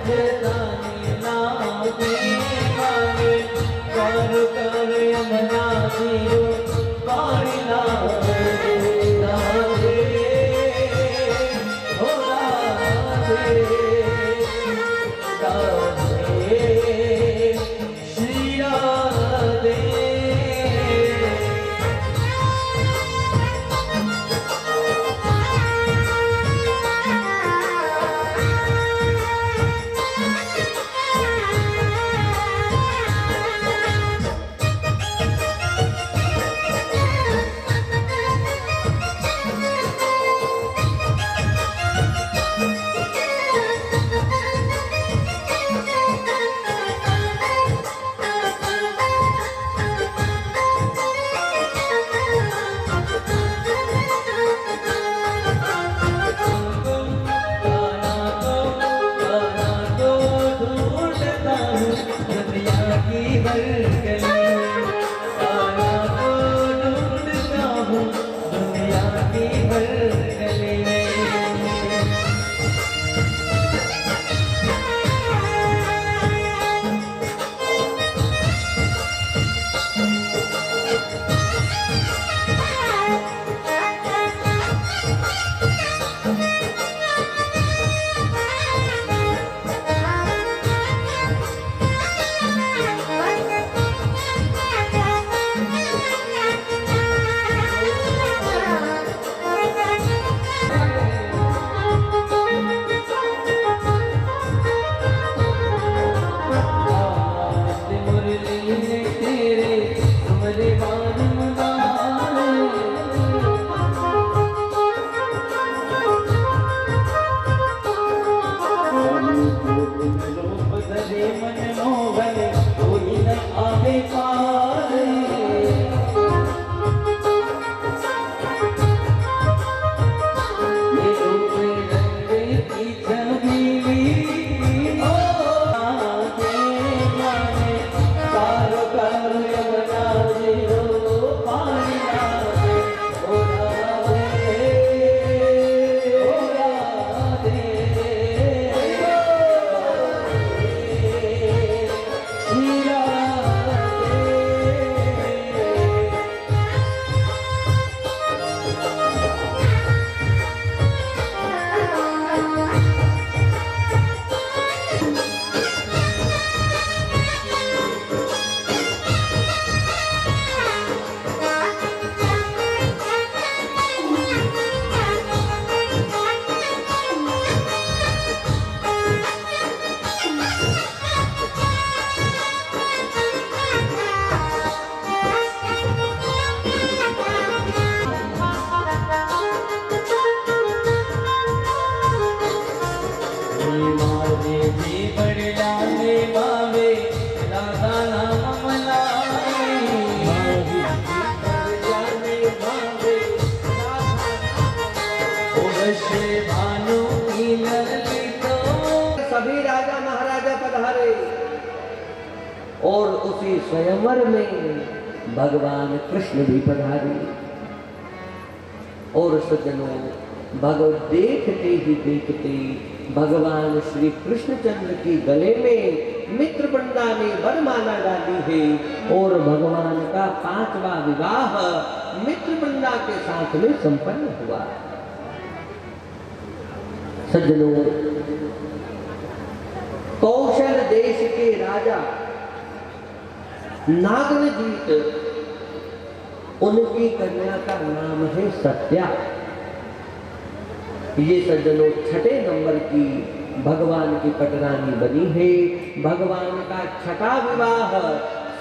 राजधानी लागे मागे कर कर यमुना जीरो पानी लागे राधे हो राधे राधे श्री राधे। सभी राजा महाराजा पधारे और उसी स्वयंवर में भगवान कृष्ण भी पधारे। और सज्जनों, भगवत देखते ही देखते भगवान श्री कृष्णचंद्र की गले में मित्रवृंदा ने वरमाला डाली है और भगवान का 5वां विवाह मित्रवृंदा के साथ में संपन्न हुआ। सज्जनों, कौशल देश के राजा नागनजीत, उनकी कन्या का नाम है सत्या। ये सज्जनों 6ठे नंबर की भगवान की पटरानी बनी है। भगवान का 6ठा विवाह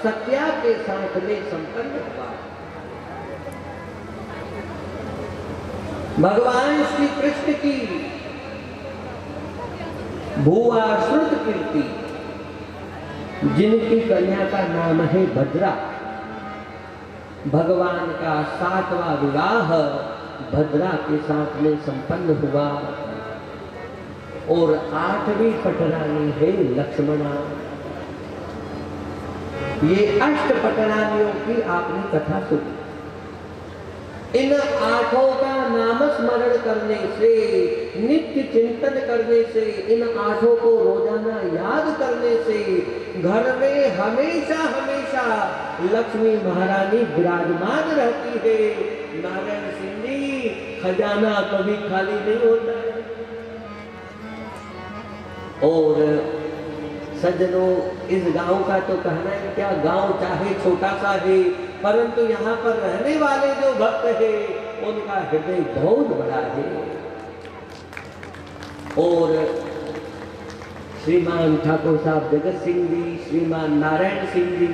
सत्या के साथ में संपन्न हुआ। भगवान श्री कृष्ण की भुआ श्रुत कीर्ति, जिनकी कन्या का नाम है भद्रा, भगवान का 7वां विवाह भद्रा के साथ में संपन्न हुआ। और 8वीं पटरानी है लक्ष्मणा। ये 8 पटरानियों की आपने कथा सुनी। इन आठों का नाम स्मरण करने से, नित्य चिंतन करने से, इन आठों को रोजाना याद करने से घर में हमेशा हमेशा लक्ष्मी महारानी विराजमान रहती है। नारायण सिंह जी, खजाना कभी खाली नहीं होता है। और सज्जनों, इस गांव का तो कहना है क्या, गांव चाहे छोटा सा है, परंतु यहाँ पर रहने वाले जो भक्त है उनका हृदय बहुत बड़ा है। और श्रीमान ठाकुर साहब जगत सिंह जी, श्रीमान नारायण सिंह जी,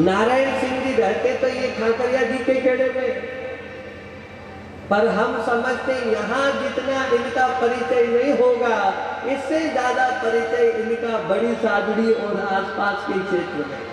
नारायण सिंह जी रहते तो ये खाकरिया जी के खेड़े में, पर हम समझते यहाँ जितना इनका परिचय नहीं होगा, इससे ज्यादा परिचय इनका बड़ी सादड़ी और आसपास के क्षेत्र में।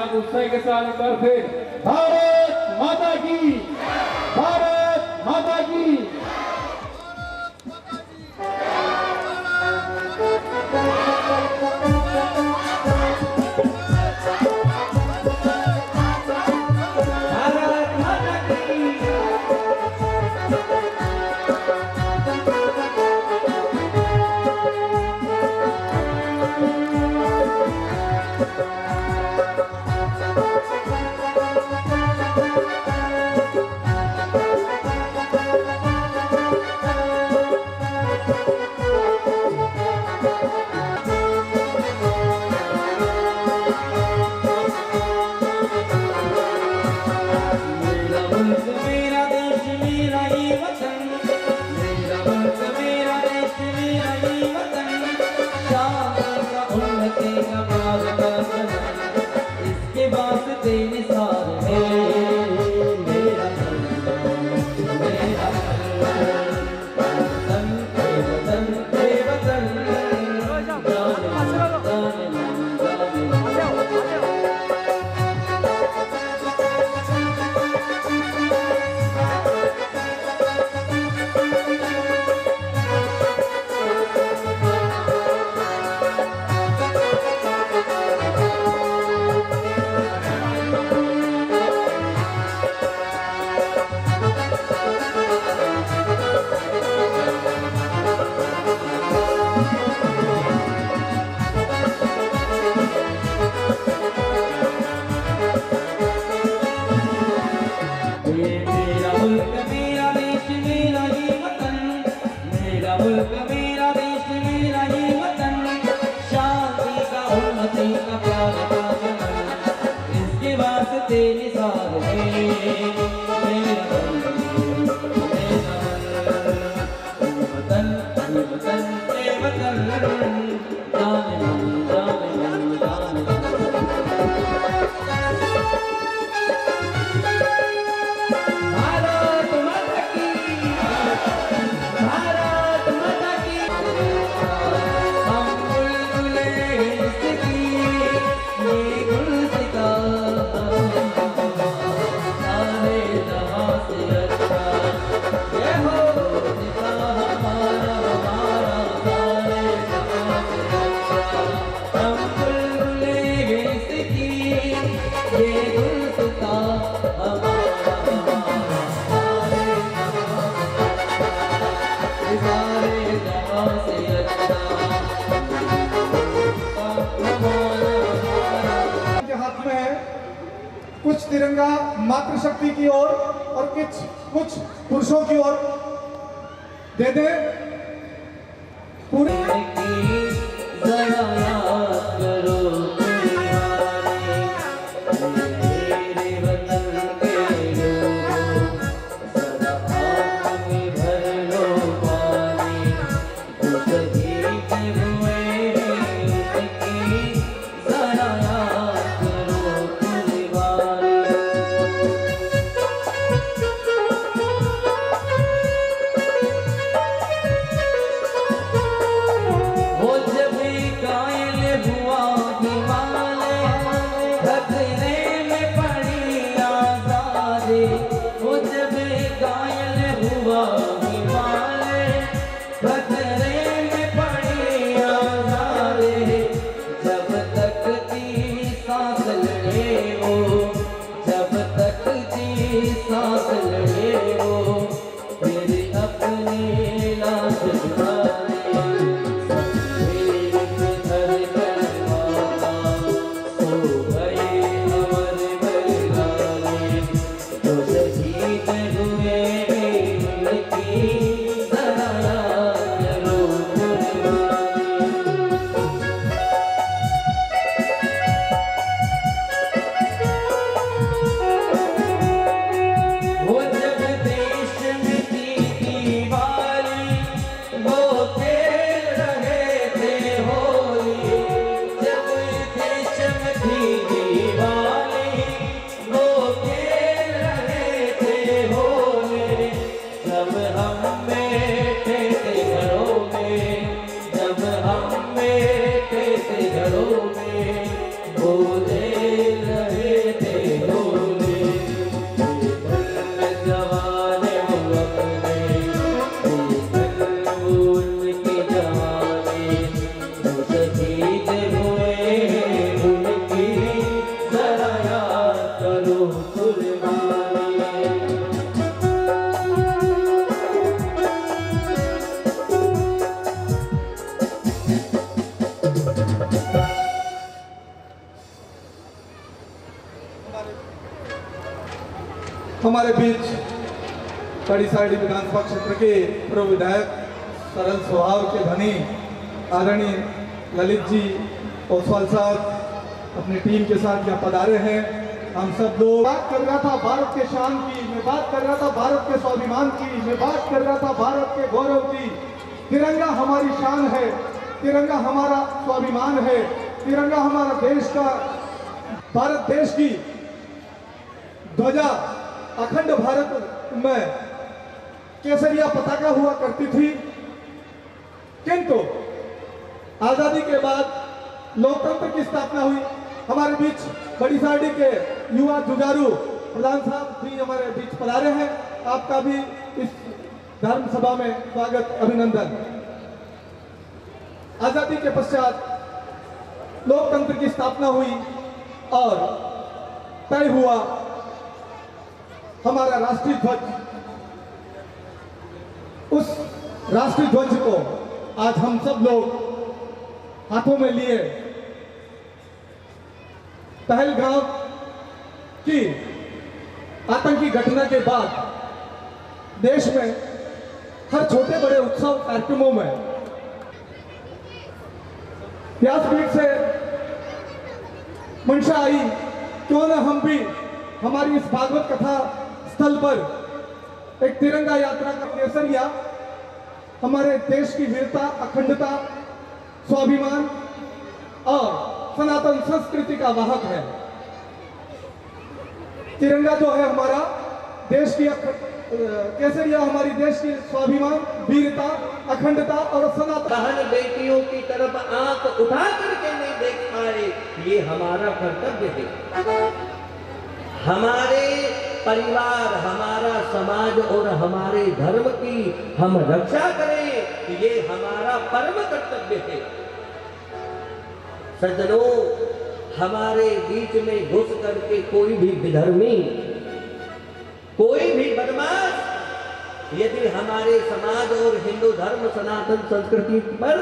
साथ उत्साह के साथ एक बार फिर भारत माता की, भारत माता की। भारत माता की। मेरा मुल्क मेरा देश मेरा ये वतन, मेरा मुल्क मेरा देश मेरा ये वतन, शान का उन्नति का प्यार का सनम, इसके वास्ते निसार है मेरा वतन, मेरा वतन, वतन, वतन, ये मेरा मुल्क मेरा देश मेरा ये वतन, मेरा मुल्क मेरा देश मेरा ये वतन, शांति का उन्नति का प्यार का सनम, इसके वास्ते निसार है मेरा वतन, ये वतन, ये वतन, जाने मन, जाने मन, जाने मन। भारत माता की, भारत माता की। हम बुलबुले इसकी, ये गुलसिता, सारे जहां से अच्छा, ये हो सिता हमारा हमारा, सारे जहां से अच्छा। हम बुलबुले इसकी, ये गुलसिता हमारा सारे जहां से अच्छा। के हाथ में है कुछ तिरंगा मातृशक्ति की ओर और कुछ पुरुषों की ओर दे दे पूरे। जरा याद करो तुम्हारे, मेरे वतन के लोगों, जरा आँख में भर लो पानी, जो शहीद हुए उनकी, जरा याद करो तुम्हारे। वो जब भी गोकुल वाली। हमारे बीच कड़ीसाड़ी विधानसभा क्षेत्र के पूर्व विधायक सरल स्वभाव के धनी आदरणीय ललित जी ओसवाल साहब अपनी टीम के साथ यहाँ पधारे हैं। हम सब लोग बात कर रहा था भारत के शान की, मैं बात कर रहा था भारत के स्वाभिमान की, मैं बात कर रहा था भारत के गौरव की। तिरंगा हमारी शान है, तिरंगा हमारा स्वाभिमान है, तिरंगा हमारा देश का, भारत देश की ध्वजा अखंड भारत में केसरिया पताका हुआ करती थी। किंतु आजादी के बाद लोकतंत्र की स्थापना हुई। हमारे बीच कड़ीसाड़ी के युवा जुझारू प्रधान साहब भी हमारे बीच पधारे हैं। आपका भी इस धर्म सभा में स्वागत, अभिनंदन। आजादी के पश्चात लोकतंत्र की स्थापना हुई और तय हुआ हमारा राष्ट्रीय ध्वज। उस राष्ट्रीय ध्वज को आज हम सब लोग हाथों में लिए पहलगाम की आतंकी घटना के बाद देश में हर छोटे बड़े उत्सव कार्यक्रमों में व्यासपीठ से मंशा आई, क्यों ना हम भी हमारी इस भागवत कथा स्थल पर एक तिरंगा यात्रा का केसरिया हमारे देश की वीरता, अखंडता, स्वाभिमान और सनातन संस्कृति का वाहक है। तिरंगा जो है हमारा देश की केसरिया हमारी देश की स्वाभिमान, वीरता, अखंडता और सनातन। बहन बेटियों की तरफ आंख उठा करके नहीं देख पाए, ये हमारा कर्तव्य है। हमारे परिवार, हमारा समाज और हमारे धर्म की हम रक्षा करें, ये हमारा परम कर्तव्य है। सज्जनों, हमारे बीच में घुस करके कोई भी विधर्मी, कोई भी बदमाश यदि हमारे समाज और हिंदू धर्म सनातन संस्कृति पर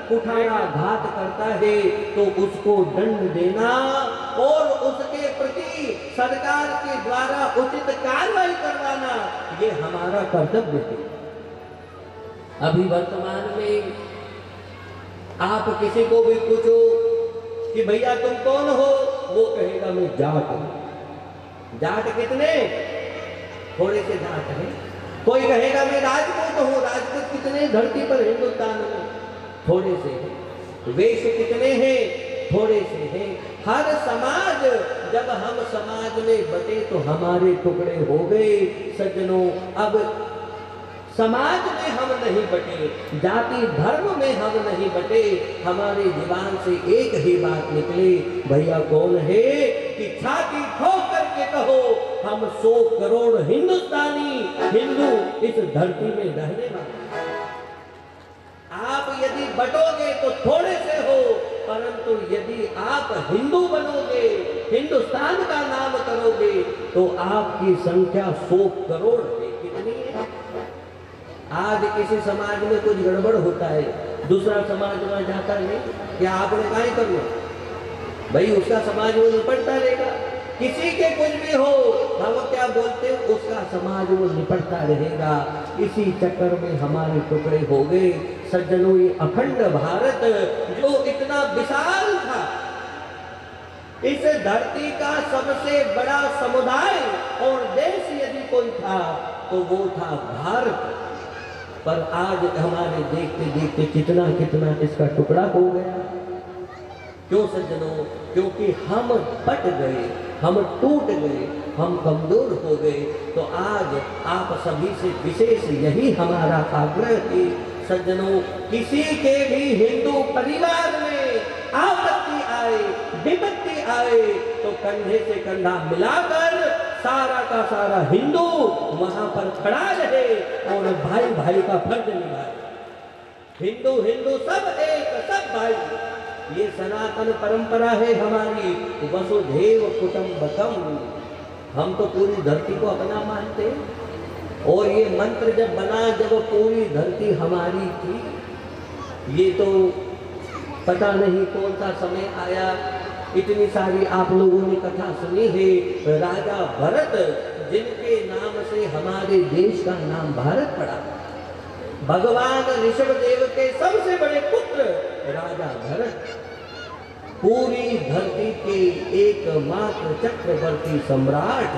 कुठाराघात करता है तो उसको दंड देना और उसके प्रति सरकार के द्वारा उचित कार्रवाई करवाना, ये हमारा कर्तव्य है। अभी वर्तमान में आप किसी को भी पूछो कि भैया तुम कौन हो, वो कहेगा मैं जाट हूं। जाट कितने? थोड़े से जाट हैं। कोई कहेगा मैं राजपूत हूं। राजपूत कितने धरती पर हिंदुस्तान में? थोड़े से हैं। वैश्य कितने हैं? थोड़े से हैं। हर समाज, जब हम समाज में बटे तो हमारे टुकड़े हो गए। सज्जनों, अब समाज में हम नहीं बटे, जाति धर्म में हम नहीं बटे, हमारे जुबान से एक ही बात निकले, भैया कौन है कि छाती ठोक करके कहो हम 100 करोड़ हिंदुस्तानी हिंदू इस धरती में रहने वाले। आप यदि बटोगे तो थोड़े से हो, परंतु यदि आप हिंदू बनोगे, हिंदुस्तान का नाम करोगे तो आपकी संख्या 100 करोड़ है। कितनी है? आज किसी समाज में कुछ गड़बड़ होता है, दूसरा समाज में जाता नहीं, क्या आपने क्या करना? भाई उसका समाज वो निपटता रहेगा। किसी के कुछ भी हो, हम क्या बोलते हैं, उसका समाज वो निपटता रहेगा। इसी चक्कर में हमारे टुकड़े हो गए। सज्जनों, ये अखंड भारत जो इतना विशाल था, इस धरती का सबसे बड़ा समुदाय और देश यदि कोई था तो वो था भारत। पर आज हमारे देखते देखते कितना कितना इसका टुकड़ा हो गया। क्यों सज्जनों? क्योंकि हम बट गए, हम टूट गए, हम कमजोर हो गए। तो आज आप सभी से विशेष यही हमारा आग्रह है सज्जनों, किसी के भी हिंदू परिवार में आपत्ति आए, विपत्ति आए तो कंधे से कंधा मिलाकर सारा का सारा हिंदू वहां पर खड़ा रहे और भाई भाई का फर्ज निभाए। हिंदू हिंदू सब एक, सब भाई। ये सनातन परंपरा है हमारी, वसुधैव कुटुंबकम। हम तो पूरी धरती को अपना मानते हैं। और ये मंत्र जब बना, जब पूरी धरती हमारी थी, ये तो पता नहीं कौन सा समय आया। इतनी सारी आप लोगों ने कथा सुनी है, राजा भरत जिनके नाम से हमारे देश का नाम भारत पड़ा। भगवान ऋषभ देव के सबसे बड़े पुत्र राजा भरत, पूरी धरती के एकमात्र चक्रवर्ती सम्राट,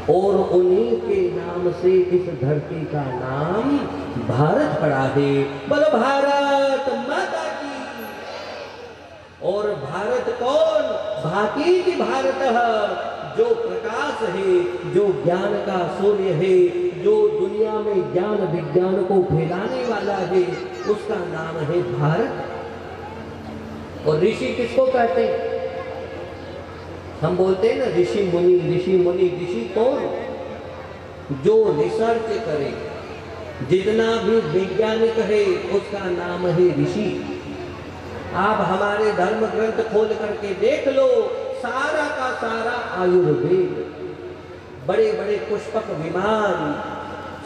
और उन्हीं के नाम से इस धरती का नाम भारत पड़ा है। बोलो भारत माता की। और भारत कौन? भाती की भारत है, जो प्रकाश है, जो ज्ञान का सूर्य है, जो दुनिया में ज्ञान विज्ञान को फैलाने वाला है, उसका नाम है भारत। और ऋषि किसको कहते हैं? हम बोलते हैं ना ऋषि मुनि, ऋषि मुनि। ऋषि कौन? जो रिसर्च करे, जितना भी वैज्ञानिक है, उसका नाम है ऋषि। आप हमारे धर्म ग्रंथ खोल करके देख लो, सारा का सारा आयुर्वेद, बड़े बड़े पुष्पक विमान,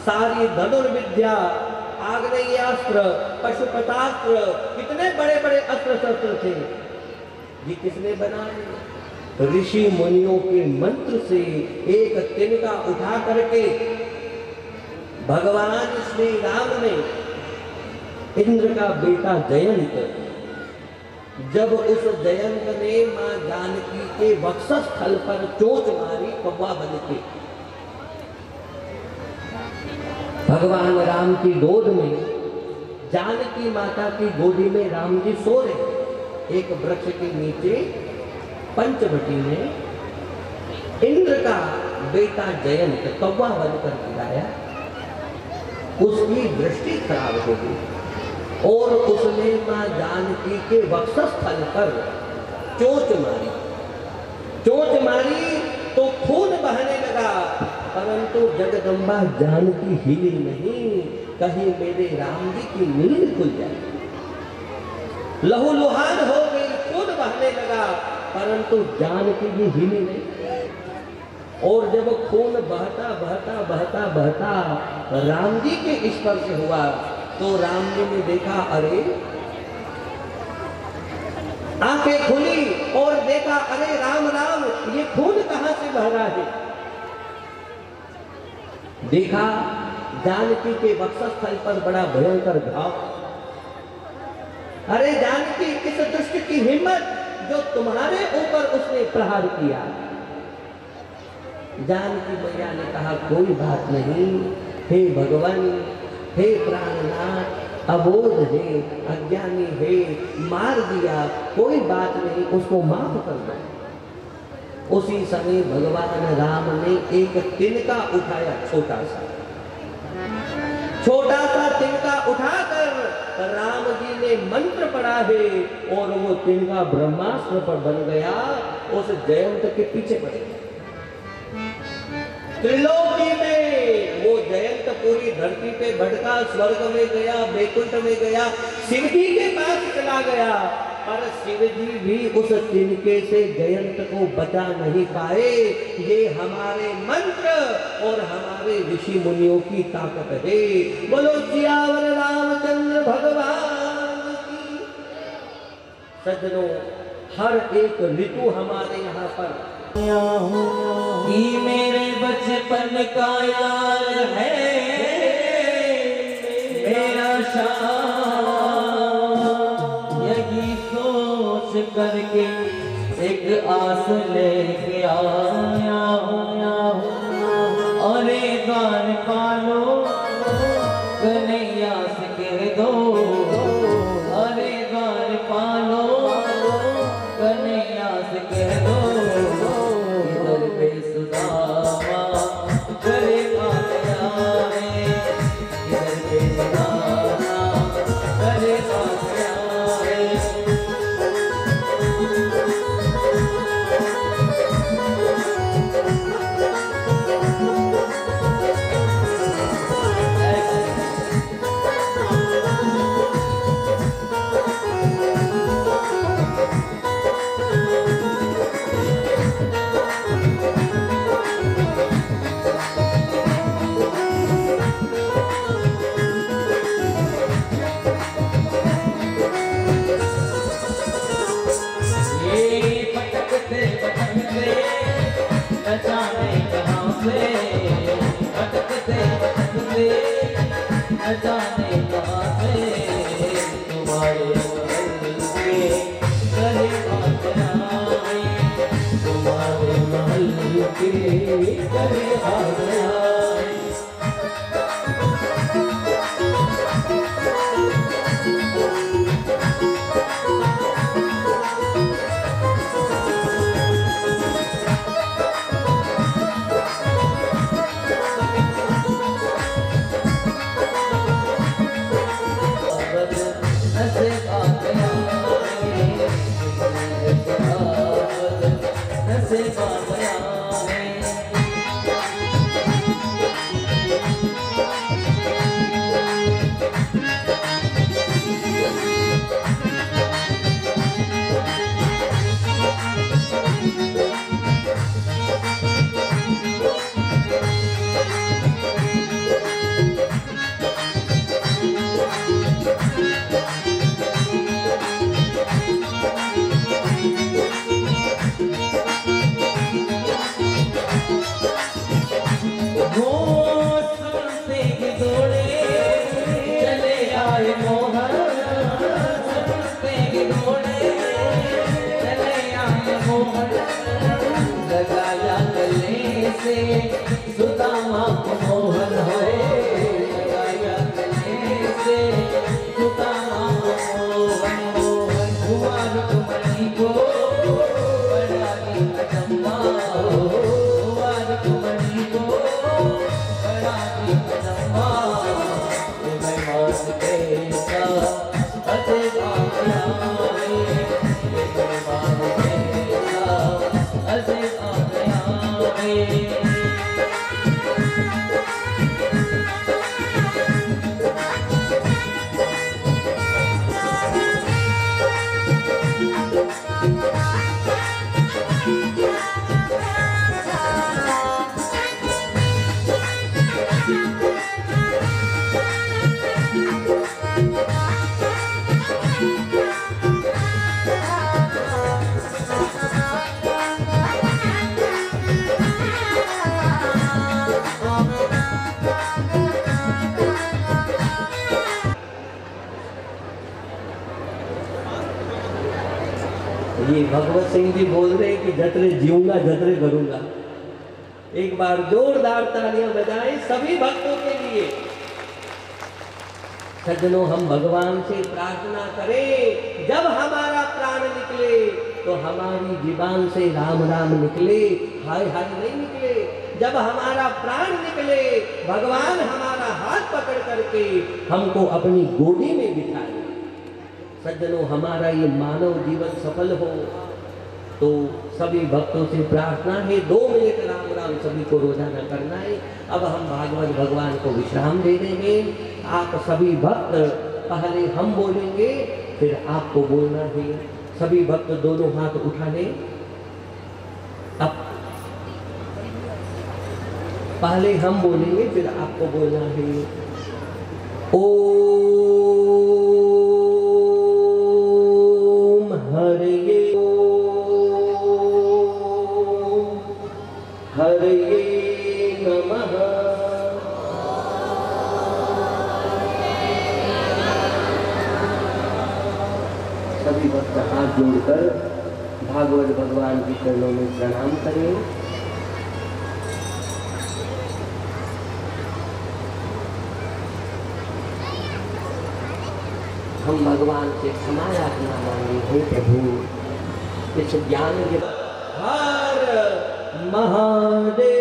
सारी धनुर्विद्या, आग्नेयास्त्र, पशुपतास्त्र, कितने बड़े बड़े अस्त्र शस्त्र थे, ये किसने बनाए? ऋषि मुनियों के मंत्र से एक तिनका उठा करके भगवान श्री राम ने इंद्र का बेटा जयंत, जब उस जयंत ने मां जानकी के वक्षस्थल पर चोट मारी कौवा बन के, भगवान राम की गोद में, जानकी माता की गोदी में राम जी सो रहे, एक वृक्ष के नीचे पंचवटी में इंद्र का बेटा जयंत कौवा बनकर गिराया। उसकी दृष्टि खराब हो गई और उसने मां जानकी के वक्षस्थल पर चोट मारी। चोट मारी तो खून बहने लगा, परंतु जगदम्बा जानकी हिली नहीं, कहीं मेरे राम जी की नींद खुल जाए। लहू लुहान हो गई, खून बहने लगा, परंतु जानकी भी हिली नहीं। और जब खून बहता बहता बहता बहता राम जी के स्पर्श हुआ, तो राम जी ने देखा, अरे आंखें खुली और देखा, अरे राम राम, ये खून कहां से बह रहा है? देखा जानकी के वक्षस्थल पर बड़ा भयंकर घाव। अरे जानकी, किस दुष्ट की हिम्मत जो तुम्हारे ऊपर उसने प्रहार किया? जानकी मैया ने कहा, कोई बात नहीं, हे भगवान, हे प्राणनाथ, अबोध है, अज्ञानी है, मार दिया, कोई बात नहीं, उसको माफ कर दो। उसी समय भगवान राम ने एक तिनका उठाया, छोटा सा तिनका उठाकर राम जी ने मंत्र पढ़ा है, और वो तिनका ब्रह्मास्त्र पर बन गया, उस जयंत के पीछे पड़ गया। त्रिलोकी में वो जयंत पूरी धरती पे भटका, स्वर्ग में गया, वैकुंठ में गया, शिव जी के पास चला गया, पर शिव जी भी उस तिनके से जयंत को बचा नहीं पाए। ये हमारे मंत्र और हमारे ऋषि मुनियों की ताकत है। बोलो सियावर रामचंद्र भगवान की। सज्जनों, हर एक ऋतु हमारे यहाँ पर कि मेरे बचपन का यार है मेरा शान, यही सोच करके एक आस लेके आया हूँ। अरे द्वार पालो कन्हैया से कह दो, अरे द्वार पालो कन्हैया से कह दो, इधर पे सुदामा करे माया रे, इधर पे सुदामा करे माया रे। न जाने कहाँ से तुम्हारे महल के गले हाथ आए, तुम्हारे महल के गले हाथ आए। लगाया गले से सुदामा को मोहन है, लगाया गले से सुदामा को मोहन। मोहन हुआ रुक्मणी को बड़ा ही अचंभा, हुआ रुक्मणी को बड़ा ही अचंभा। तुम्हें मान कैसा अजय आया है, तुम्हें मान कैसा अजय आया है। ये भगवत सिंह जी बोल रहे हैं कि जतरे जीऊंगा जतरे करूंगा। एक बार जोरदार तालियां बजाएं सभी भक्तों के लिए। सज्जनों, हम भगवान से प्रार्थना करें, जब हमारा प्राण निकले तो हमारी जीवान से राम राम निकले, हाय हाय नहीं निकले। जब हमारा प्राण निकले, भगवान हमारा हाथ पकड़ करके हमको अपनी गोदी में बिठाए। सज्जनों, हमारा ये मानव जीवन सफल हो तो सभी भक्तों से प्रार्थना है, 2 मिनट राम राम सभी को रोजाना करना है। अब हम भागवत भगवान को विश्राम दे देंगे। आप सभी भक्त पहले हम बोलेंगे, फिर आपको बोलना है। सभी भक्त दोनों हाथ उठा लें। अब पहले हम बोलेंगे, फिर आपको बोलना है। हरे हरे नमः। सभी भक्त हाथ जोड़कर भागवत भगवान के चरणों में प्रणाम करें। हम भगवान से क्षमा याचना मांगे, हे प्रभु इस ज्ञान के हर महादेव।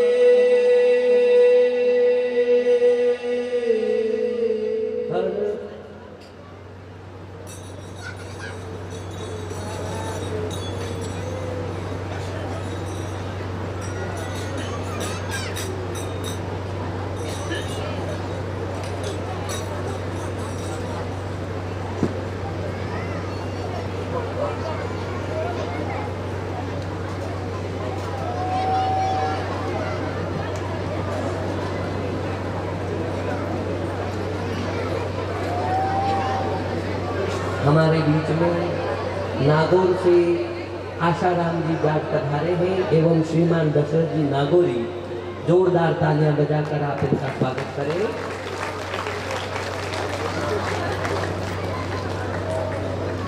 हमारे बीच में नागौर से आशाराम जी जाट पधारे हैं एवं श्रीमान दशरथ जी नागौरी। जोरदार तालियां बजाकर आप इनका स्वागत करें।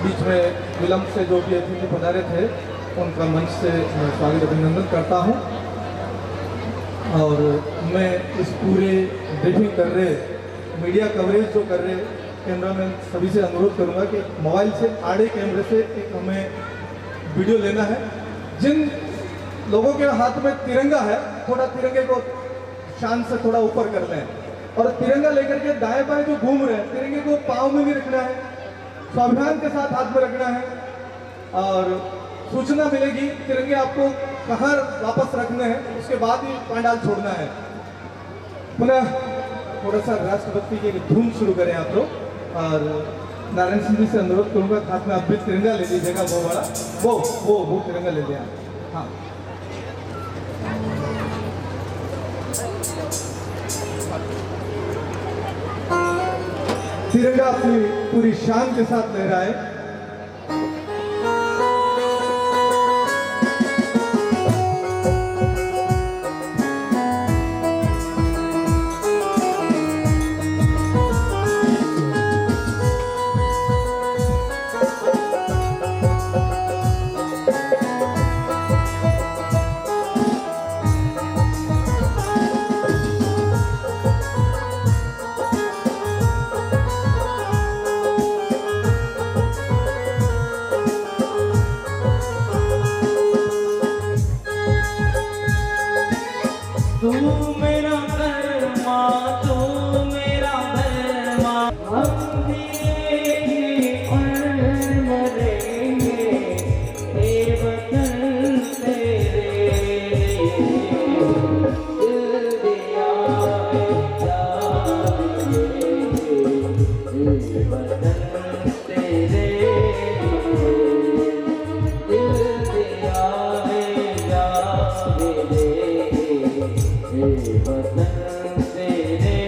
बीच में विलम्ब से जो भी अतिथि पधारे थे उनका मंच से मैं स्वागत अभिनंदन करता हूं। और मैं इस पूरे ब्रीफिंग कर रहे मीडिया कवरेज जो कर रहे कैमरामैन सभी से अनुरोध करूंगा कि मोबाइल से आड़े कैमरे से एक हमें वीडियो लेना है। जिन लोगों के हाथ में तिरंगा है थोड़ा तिरंगे को शान से थोड़ा ऊपर कर लें और तिरंगा लेकर के दाएं बाएं जो घूम रहे हैं तिरंगे को पाँव में भी रखना है, स्वाभिमान के साथ हाथ में रखना है और सूचना मिलेगी तिरंगे आपको कहाँ वापस रखने हैं, उसके बाद ही पंडाल छोड़ना है। पुनः थोड़ा सा राष्ट्रभक्ति की धूम शुरू करें आप लोग और नारायण सिंह जी से अनुरोध करूंगा हाथ में आप भी तिरंगा ले लीजिएगा वो वाला वो तिरंगा ले लिया। हाँ तिरंगा अपनी पूरी शान के साथ लहराए। तू मेरा कर्मा तू मेरा धर्मा हम जिएंगे और मरेंगे हे वतन तेरे दिल दिया है जाएंगे हे वतन तेरे दिल दिया है जाएंगे वतन तेरे।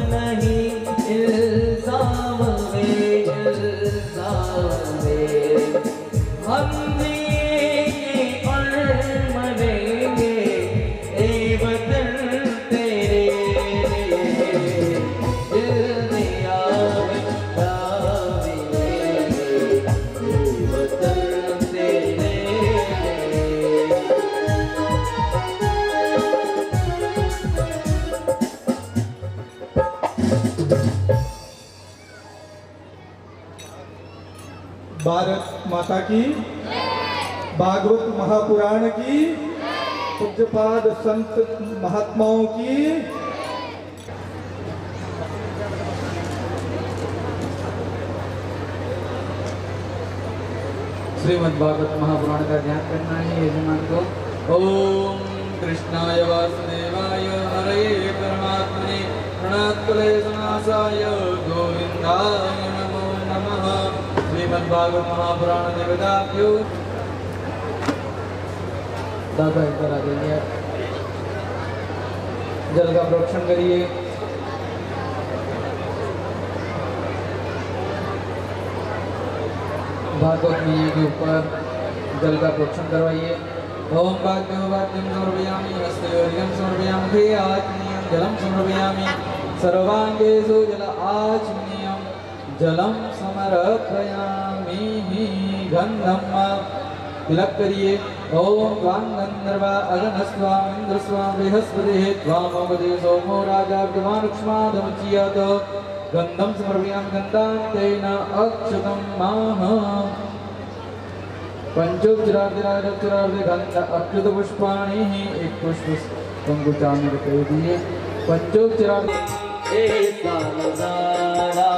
नहीं इल्जाम में हम जिएंगे और मरेंगे ए वतन तेरे दिल दिया जाएंगे ए वतन तेरे। भारत माता की, भागवत महापुराण की, पूज्यपाद संत महात्माओं की। श्रीमद् भागवत महापुराण का ध्यान करना है यजमान को। ओम कृष्णाय वासुदेवाय हरये परमात्मने प्रणतक्लेशनाशाय गोविंदाय नमो नमः। श्रीमद् भागवत महापुराण देवताभ्यो दादा इधर आ जाइए, जल का प्रोक्षण करिए। भागवत मैया के ऊपर जल का प्रोक्षण करवाइए। ओम वाद्यं समर्पयामि, हस्तयोर्घ्यं समर्पयामि, मुखे आचमनीयं जलं समर्पयामि, सर्वांगेषु जल आचमनीयं जलं समर्पयामि। गन्धं तिलक करिए। ओम वां गंधर्वा अगनस्वाम इंद्रस्वाम बृहस्पतिः त्वामोपदे सोमो राजा विद्वानुक्ष्मादमुच्यत। गंधं समर्पयामि गन्धान्तेन अक्षतं माह। पंचोपचारार्थे गंध अक्षत पुष्पाणि, एक पुष्प कंकुचामी रख दिए। पंचोपचारार्थे ऐसा नजारा